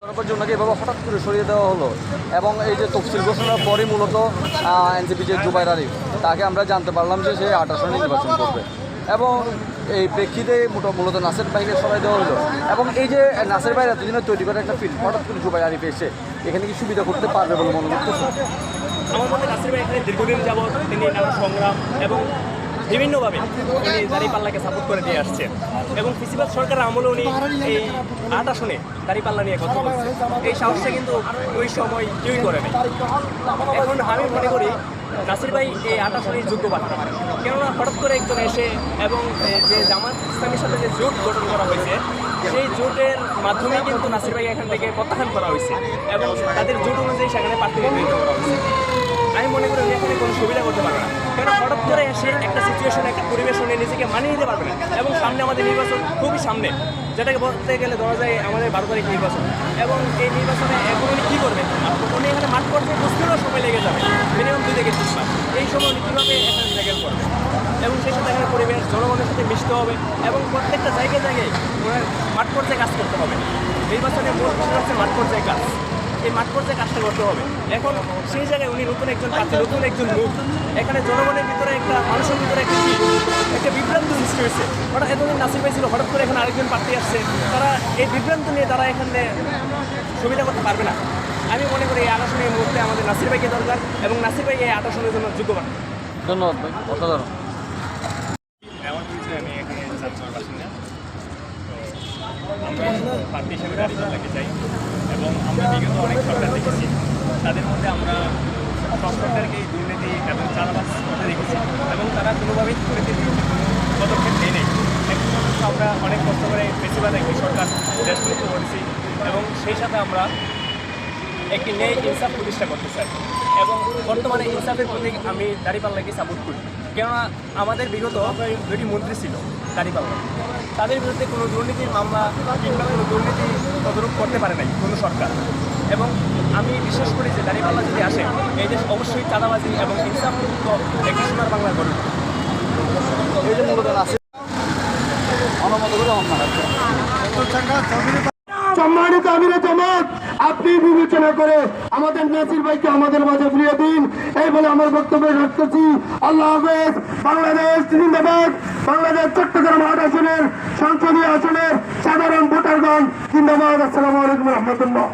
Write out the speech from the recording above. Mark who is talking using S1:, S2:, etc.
S1: জন্য এভাবে হঠাৎ করে সরিয়ে দেওয়া হলো এবং এই যে তফসিল ঘোষণার পরই মূলত এনসিপি যে জুবাইর আরিফ তাকে আমরা জানতে পারলাম যে সে 28 আসনে নির্বাচন করবে এবং এই প্রেক্ষিতে মূলত নাসির ভাইকে সরাই দেওয়া হলো এবং এই যে নাসির ভাই এতদিনে তৈরি করা একটা ফিল্ড হঠাৎ করে জুবাইর আরিফ এসে এখানে কি সুবিধা করতে পারবে বলে মনে করতেছে?
S2: আমার মতে নাসির ভাই এখানে দীর্ঘদিন যাবৎ তিনি নানা সংগ্রাম এবং বিভিন্নভাবে উনি দাঁড়িপাল্লাকে সাপোর্ট করে দিয়ে আসছেন এবং ফিসিবাদ সরকারের আমলে উনি এই 8 আসনে দাঁড়িপাল্লা নিয়ে কথা বলছে। এই সাহসটা কিন্তু ওই সময় কেউই করে নাই। এখন আমি মনে করি নাসির ভাই এই 8 আসনেই যোগ্য প্রার্থী, কেননা হঠাৎ করে একজন এসে এবং যে জামাত ইসলামের সাথে যে জোট গঠন করা হয়েছে সেই জোটের মাধ্যমেই কিন্তু নাসির ভাই এখান থেকে প্রত্যাখ্যান করা হয়েছে এবং তাদের জোট অনুযায়ী সেখানে প্রার্থী নির্ধারিত করা হয়েছে। আমি মনে করি এখানে কোনো সুবিধা করতে পারবে না, কেন হঠাৎ করে এসে একটা সিচুয়েশন একটা পরিবেশ নিয়ে নিজেকে মানিয়ে নিতে পারবে না এবং সামনে আমাদের নির্বাচন খুবই সামনে, যেটাকে বলতে গেলে ধরা যায় আমাদের 12 তারিখ নির্বাচন এবং এই নির্বাচনে এখন উনি কী করবেন? উনি এখানে মাঠ পর্যায়ে বুঝতেও সময় লেগে যাবে মিনিমাম 2 থেকে 3 মাস। এই সময় উনি কীভাবে এখানে ট্যাকেল করবে এবং সেই সাথে এখানে পরিবেশ জনগণের সাথে মিশতে হবে এবং প্রত্যেকটা জায়গায় জায়গায় ওনার মাঠ পর্যায়ে কাজ করতে হবে। নির্বাচনের মূল বিষয় হচ্ছে মাঠ পর্যায়ে কাজ, এই মাঠ পর্যায়ে কাজটা করতে হবে। এখন সেই জায়গায় উনি নতুন একজন প্রার্থী, নতুন একজন মুখ, এখানে জনগণের ভিতরে একটা মানুষের ভিতরে একটা বিভ্রান্ত সৃষ্টি হয়েছে। হঠাৎ এতদিন নাসির ভাই ছিল, হঠাৎ করে এখানে আরেকজন প্রার্থী আসছে, তারা এই বিভ্রান্ত নিয়ে তারা এখানে সুবিধা করতে পারবে না। আমি মনে করি এই 8 আসনের মুহূর্তে আমাদের নাসির ভাইকে দরকার এবং নাসির ভাই এই 8 আসনের জন্য যোগ্য প্রার্থী।
S1: ধন্যবাদ ভাই, অসাধারণ।
S2: আমার পরিচয়, আমি এখানে চাঁদপুর বাসিন্দা। আমরা প্রার্থী হিসেবে দাঁড়িপাল্লাকে চাই এবং আমরা বিগত অনেক সরকার দেখেছি, তাদের মধ্যে আমরা সব সরকারকে দুর্নীতি এবং চাঁদাবাজ করতে দেখেছি এবং তারা কোনোভাবেই দুর্নীতির বিরুদ্ধে কোনো পদক্ষেপ নেই নেই। এখন পর্যন্ত আমরা অনেক কষ্ট করে বেশিরভাগ একটি সরকার দেশ মুক্ত করেছি এবং সেই সাথে আমরা একটি ন্যায় ইনসাফ প্রতিষ্ঠা করতে চাই এবং বর্তমানে ইনসাফের প্রতি আমি দাঁড়িপাল্লাকে সাপোর্ট করি, কেননা আমাদের বিগত 2টি মন্ত্রী ছিল দাঁড়িপাল্লা, তাদের বিরুদ্ধে কোনো দুর্নীতির মামলা কিংবা কোনো দুর্নীতি তদারক করতে পারে নাই কোনো সরকার এবং আমি বিশ্বাস করি যে দাঁড়িপাল্লা যদি আসে এই দেশ অবশ্যই চাঁদাবাজি এবং ইনসাফ মুক্ত একটি সোনার বাংলা গড়বে।
S1: এই যে মূলত নাসির অনুমত করে
S3: সম্মানিত আমিরে জামাত, আপনি বিবেচনা করে আমাদের নাসির ভাইকে আমাদের মাঝে ফিরিয়ে দিন, এই বলে আমার বক্তব্য শেষ করছি। আল্লাহ হাফেজ। বাংলাদেশ জিন্দাবাদ। বাংলাদেশ চট্টগ্রাম 8 আসনের সংসদীয় আসনের সাধারণ ভোটারগণ জিন্দাবাদ। আসসালামু আলাইকুম রহমতুল্লাহ।